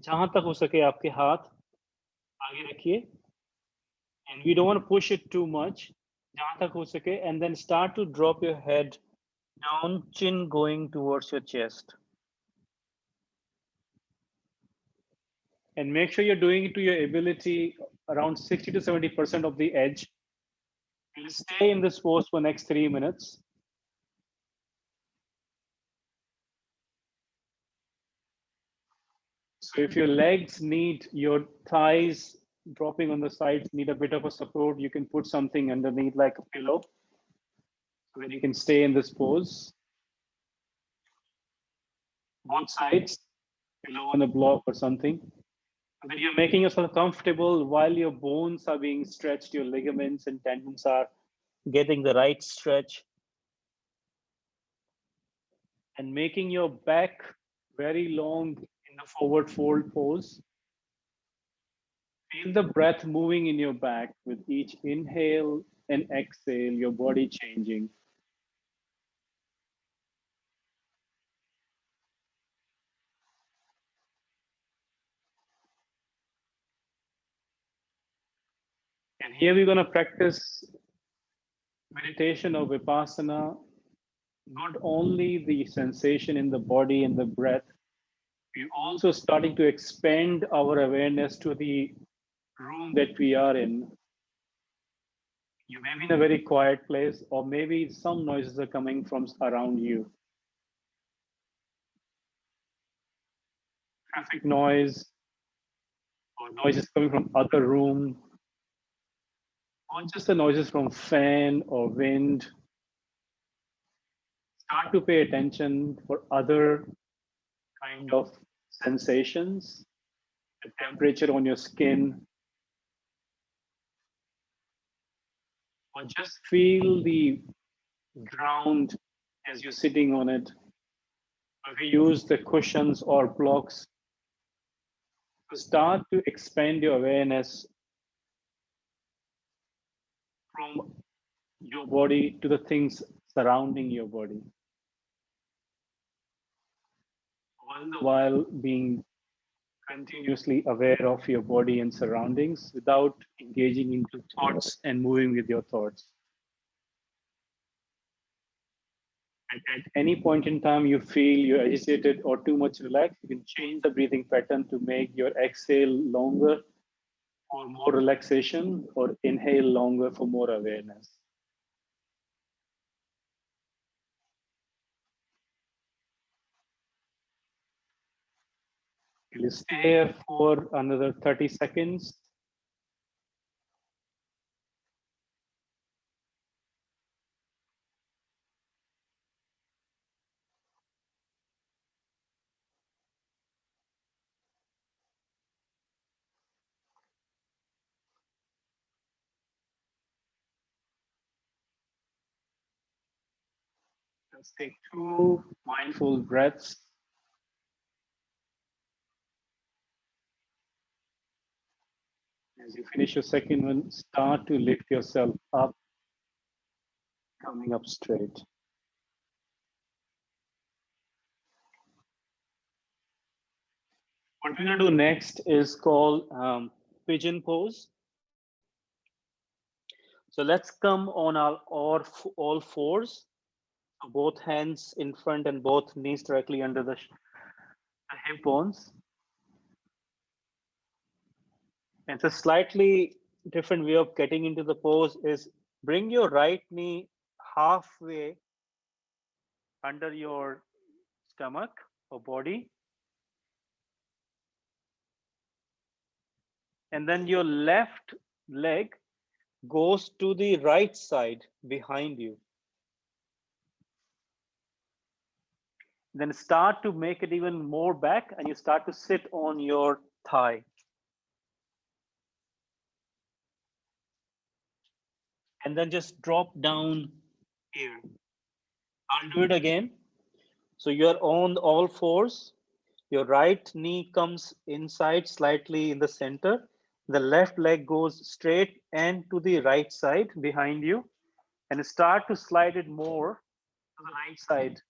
जहां तक हो सके आपके हाथ आगे रखिए, and we don't want to push it too much. जहां तक हो सके, and then start to drop your head down, chin going towards your chest. And make sure you're doing it to your ability, around 60 to 70% of the edge. You'll stay in this pose for next 3 minutes. So if your legs need, your thighs dropping on the sides need a bit of a support, you can put something underneath like a pillow so that you can stay in this pose. Both sides, pillow on a block or something. And then you're making yourself comfortable while your bones are being stretched, your ligaments and tendons are getting the right stretch, and making your back very long in the forward fold pose. Feel the breath moving in your back with each inhale and exhale, your body changing. And here we're going to practice meditation or vipassana, not only the sensation in the body and the breath, we're also starting to expand our awareness to the room that we are in. You may be in a very quiet place, or maybe some noises are coming from around you. Traffic noise, or noises coming from other room, or just the noises from fan or wind. Start to pay attention for other kind of sensations, the temperature on your skin, or just feel the ground as you're sitting on it. Or we use the cushions or blocks to start to expand your awareness from your body to the things surrounding your body, all the while being continuously aware of your body and surroundings without engaging into thoughts and moving with your thoughts. At any point in time you feel you're agitated or too much relaxed, you can change the breathing pattern to make your exhale longer for more relaxation, or inhale longer for more awareness. You'll stay here for another 30 seconds. Let's take 2 mindful breaths. As you finish your second one, start to lift yourself up, coming up straight. What we're going to do next is called pigeon pose. So let's come on our all fours, both hands in front and both knees directly under the hip bones. And it's a slightly different way of getting into the pose is bring your right knee halfway under your stomach or body, and then your left leg goes to the right side behind you. Then start to make it even more back, and you start to sit on your thigh. And then just drop down here. I'll do it again. So you're on all fours. Your right knee comes inside slightly in the center. The left leg goes straight and to the right side behind you, and start to slide it more to the right side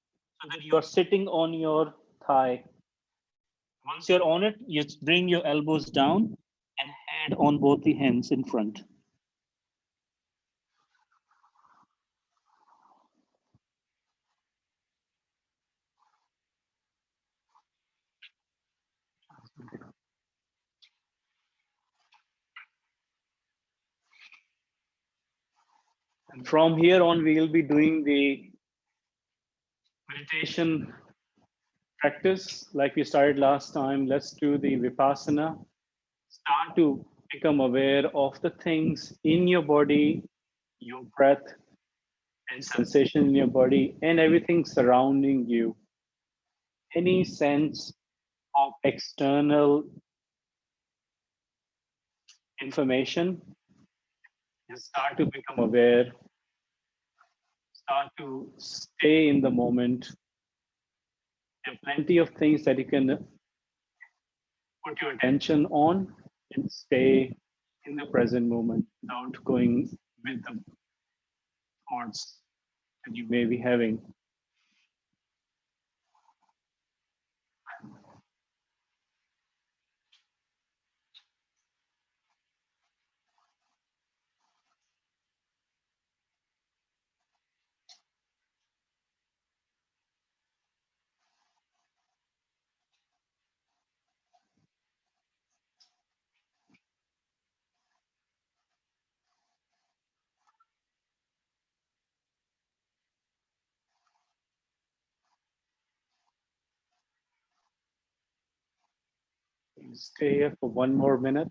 so that you are sitting on your thigh. Once you're on it, you bring your elbows down and head on both the hands in front. And from here on, we will be doing the meditation practice like we started last time. Let's do the Vipassana. Start to become aware of the things in your body, your breath, and sensation in your body, and everything surrounding you. Any sense of external information, you start to become aware, start to stay in the moment. There are plenty of things that you can put your attention on and stay in the present moment without going with the thoughts that you may be having. Stay here for one more minute.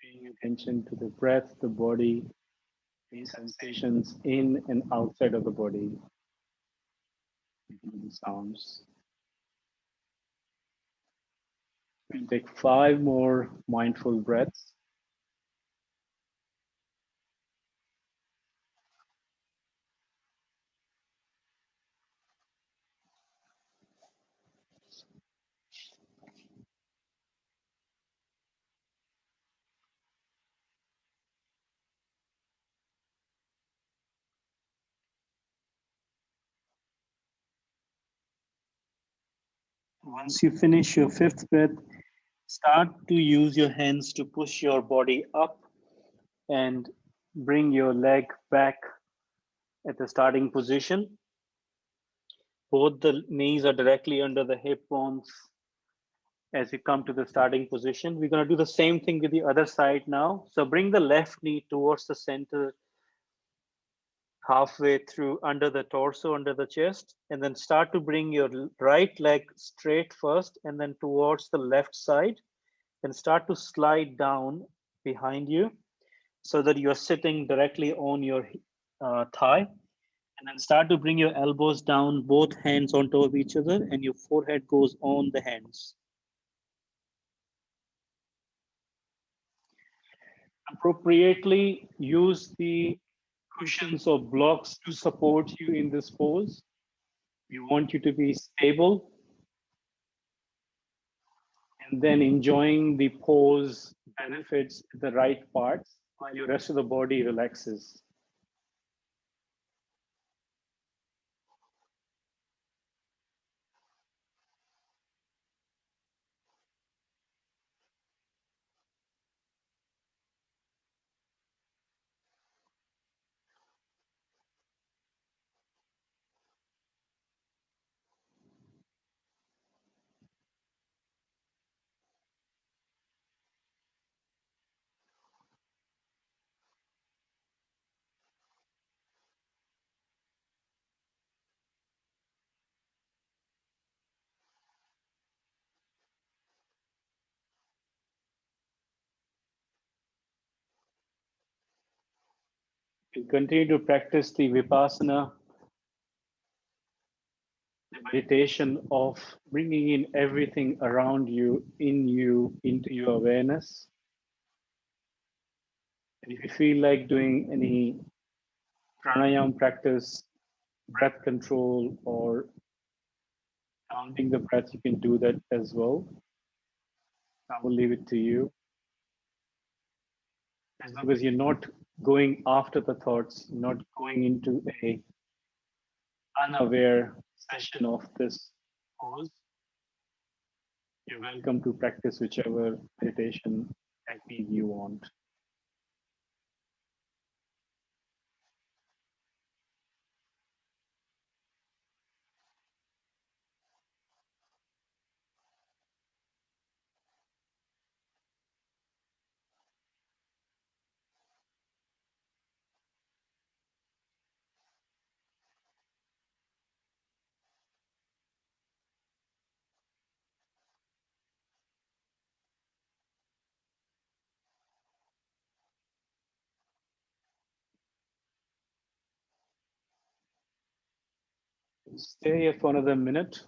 Paying attention to the breath, the body, the sensations in and outside of the body, the sounds. We'll take 5 more mindful breaths. Once you finish your fifth breath, start to use your hands to push your body up and bring your leg back at the starting position. Both the knees are directly under the hip bones as you come to the starting position. We're going to do the same thing with the other side now. So bring the left knee towards the center, halfway through under the torso, under the chest, and then start to bring your right leg straight first and then towards the left side. Then start to slide down behind you so that you're sitting directly on your thigh. And then start to bring your elbows down, both hands on top of each other, and your forehead goes on the hands. Appropriately use the cushions or blocks to support you in this pose. We want you to be stable and then enjoying the pose benefits the right parts while your rest of the body relaxes. We continue to practice the Vipassana by meditation of bringing in everything around you, in you, into your awareness. And if you feel like doing any pranayama practice, breath control, or counting the breath, you can do that as well. I will leave it to you. As long as you're not going after the thoughts, not going into a unaware session of this pose, you're welcome to practice whichever meditation technique you want. Stay here for another minute.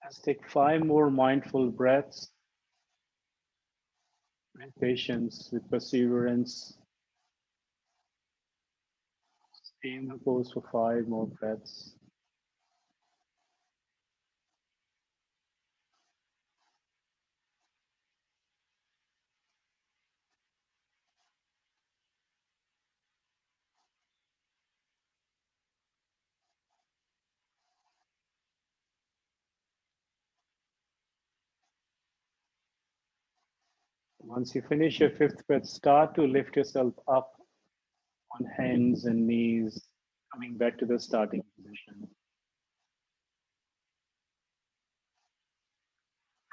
Let's take 5 more mindful breaths with patience, with perseverance. Stay in the pose for 5 more breaths. Once you finish your 5th breath, start to lift yourself up on hands and knees, coming back to the starting position.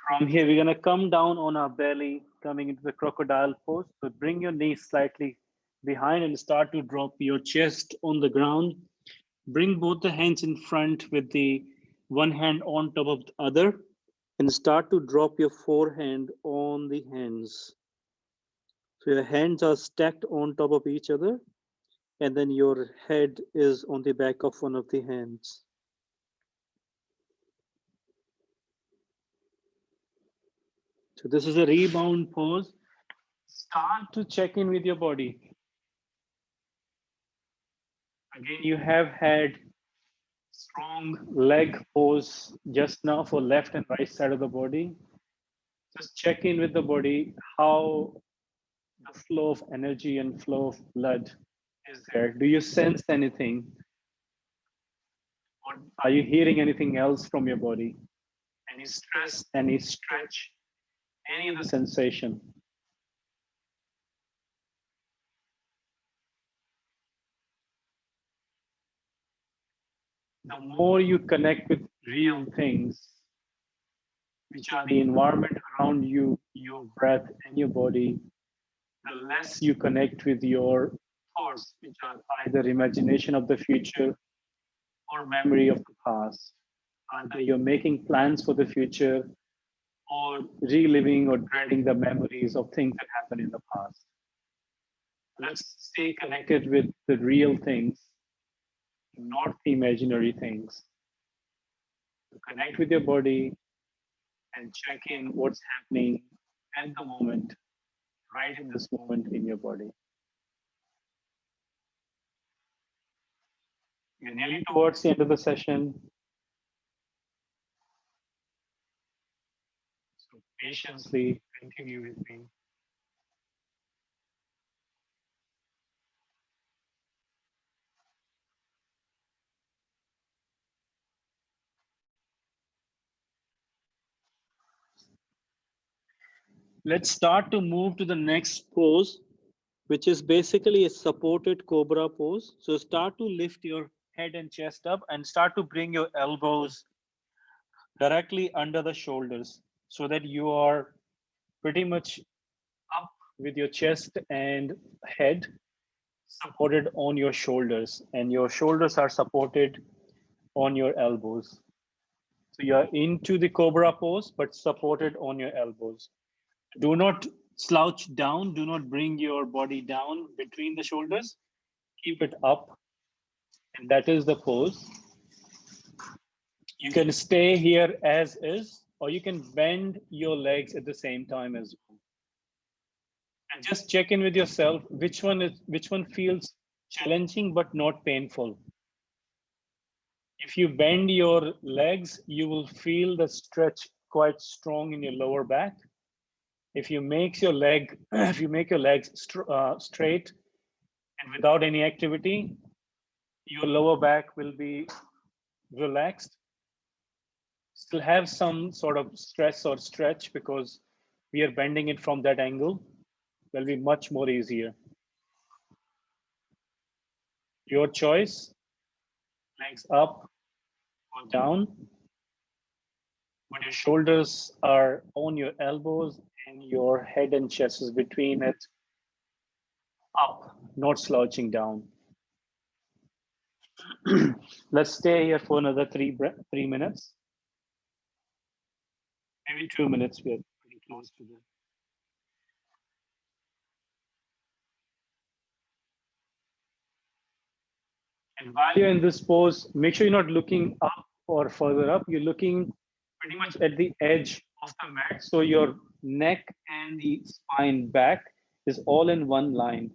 From here, we're going to come down on our belly, coming into the crocodile pose. So bring your knees slightly behind and start to drop your chest on the ground. Bring both the hands in front with the one hand on top of the other and start to drop your forehand on the hands. So your hands are stacked on top of each other and then your head is on the back of one of the hands. So this is a rebound pose. Start to check in with your body. Again, you have had strong leg pose just now for left and right side of the body. Just check in with the body, how the flow of energy and flow of blood is there. Do you sense anything? Or are you hearing anything else from your body? Any stress, any stretch, any other sensation? The more you connect with real things, which are the environment around you, your breath, and your body, the less you connect with your thoughts, which are either imagination of the future or memory of the past. Either you're making plans for the future or reliving or dreading the memories of things that happened in the past. Let's stay connected with the real things, not the imaginary things. Connect with your body and check in what's happening at the moment, right in this moment in your body. You're nearly towards the end of the session. So patiently continue with me. Let's start to move to the next pose, which is basically a supported cobra pose. So start to lift your head and chest up and start to bring your elbows directly under the shoulders so that you are pretty much up with your chest and head supported on your shoulders, and your shoulders are supported on your elbows. So you are into the cobra pose, but supported on your elbows. Do not slouch down. Do not bring your body down between the shoulders. Keep it up. And that is the pose. You can stay here as is, or you can bend your legs at the same time as well. And just check in with yourself which one feels challenging but not painful. If you bend your legs, you will feel the stretch quite strong in your lower back. If you make your leg, if you make your legs straight and without any activity, your lower back will be relaxed. Still have some sort of stress or stretch because we are bending it from that angle. Will be much more easier. Your choice, legs up or down, but your shoulders are on your elbows and your head and chest is between it, up, not slouching down. Let's stay here for another 3 minutes, maybe 2 minutes. We're pretty close to that. And while you're in this pose, make sure you're not looking up or further up. You're looking pretty much at the edge of the mat. So your neck and the spine back is all in one line.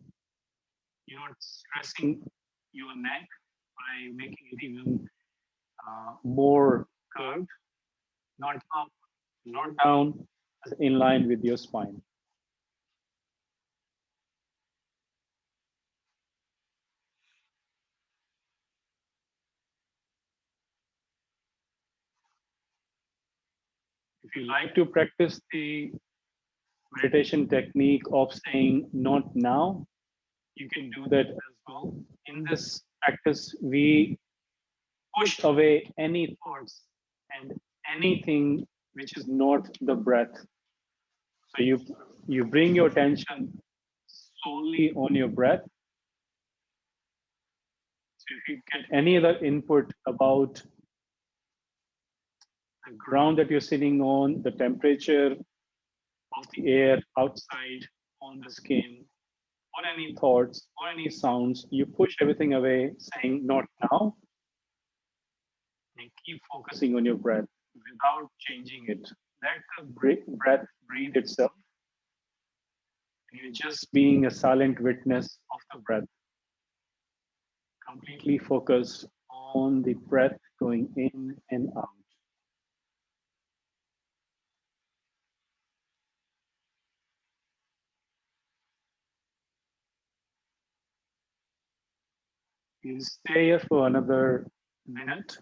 You're not stressing your neck by making it even more curved, not up, not down, in line with your spine. If you like to practice the meditation technique of saying not now, you can do that as well. In this practice, we push away any thoughts and anything which is not the breath. So you bring your attention solely on your breath. So if you get any other input about the ground that you're sitting on, the temperature of the air outside on the skin, or any thoughts or any sounds, you push everything away, saying not now, and keep focusing on your breath without changing it. Let the breath breathe itself. You're just being a silent witness of the breath, completely focused on the breath going in and out. We'll stay here for another minute.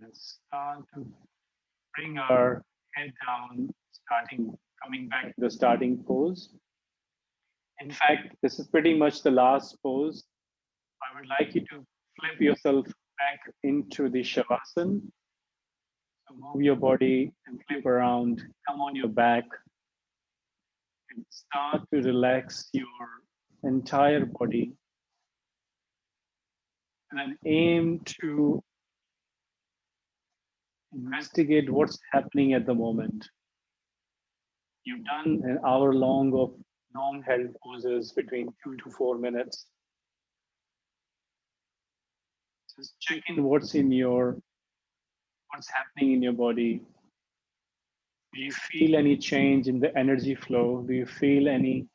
Let's start to bring our head down, coming back to the starting pose. In fact, this is pretty much the last pose. I would like you to flip yourself back into the Shavasana. So move your body and flip around, come on your back, and start to relax your entire body. and then aim to investigate what's happening at the moment. You've done an hour long of long held poses between 2 to 4 minutes. Just check in what's happening in your body. Do you feel any change in the energy flow? Do you feel any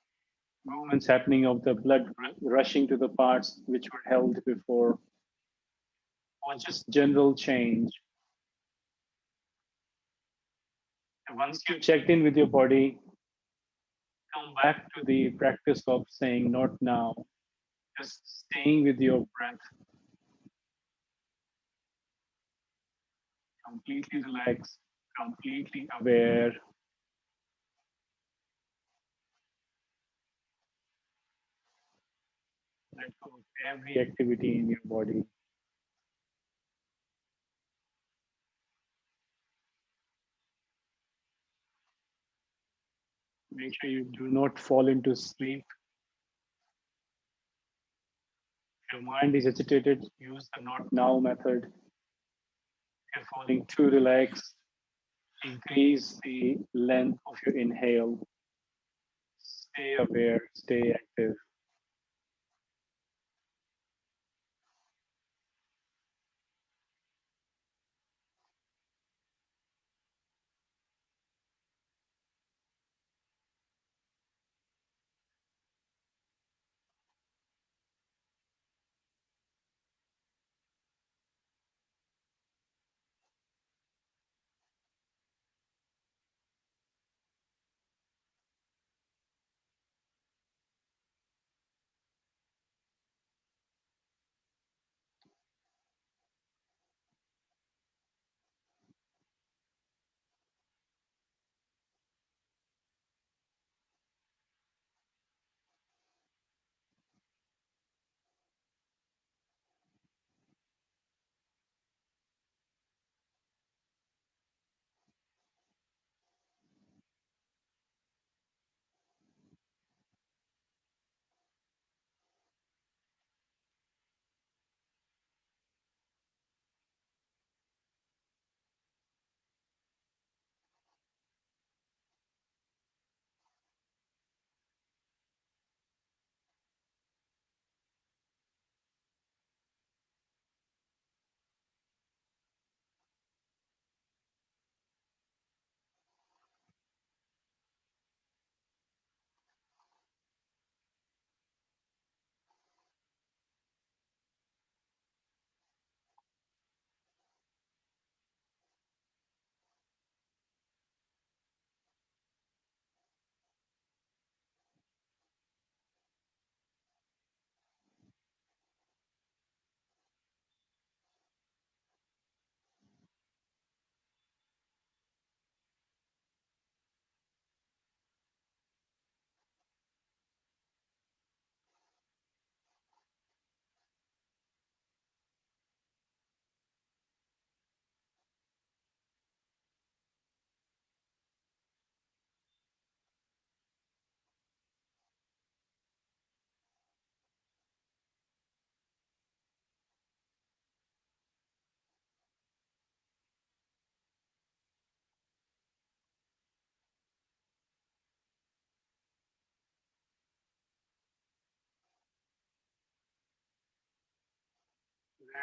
movements happening of the blood rushing to the parts which were held before? Or just general change? And once you've checked in with your body, come back to the practice of saying not now, just staying with your breath, completely relaxed, completely aware. Let go of every activity in your body. Make sure you do not fall into sleep. If your mind is agitated, use the not now method. If you're falling too relaxed, increase the length of your inhale. Stay aware, stay active.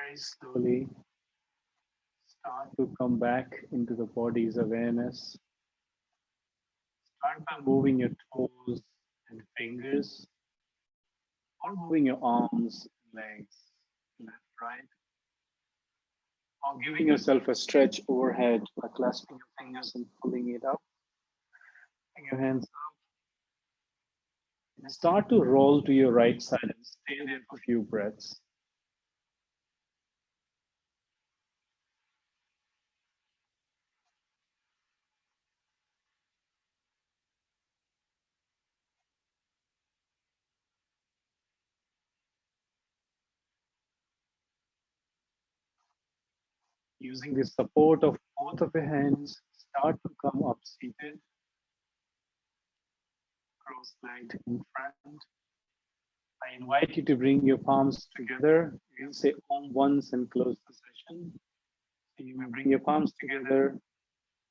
Very slowly start to come back into the body's awareness. Start by moving your toes and fingers, or moving your arms, legs, left, right, or giving yourself a stretch overhead by clasping your fingers and pulling it up. Bring your hands up and start to roll to your right side and stay there for a few breaths. Using the support of both of your hands, start to come up seated, cross-legged in front. I invite you to bring your palms together. You say Om once and close the session. So you may bring your palms together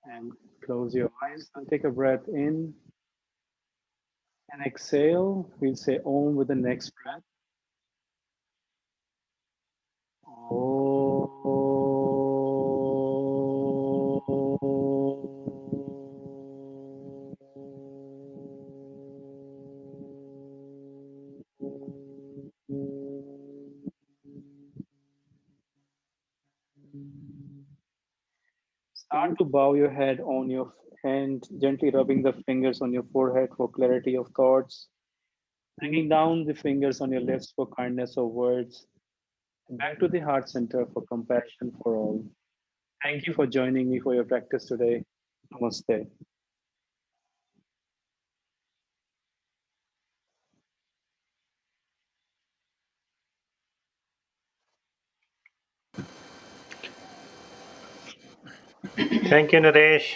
and close your eyes and take a breath in and exhale. We'll say Om with the next breath. Start to bow your head on your hand, gently rubbing the fingers on your forehead for clarity of thoughts, bringing down the fingers on your lips for kindness of words, and back to the heart center for compassion for all. Thank you for joining me for your practice today. Namaste. Thank you, Naresh.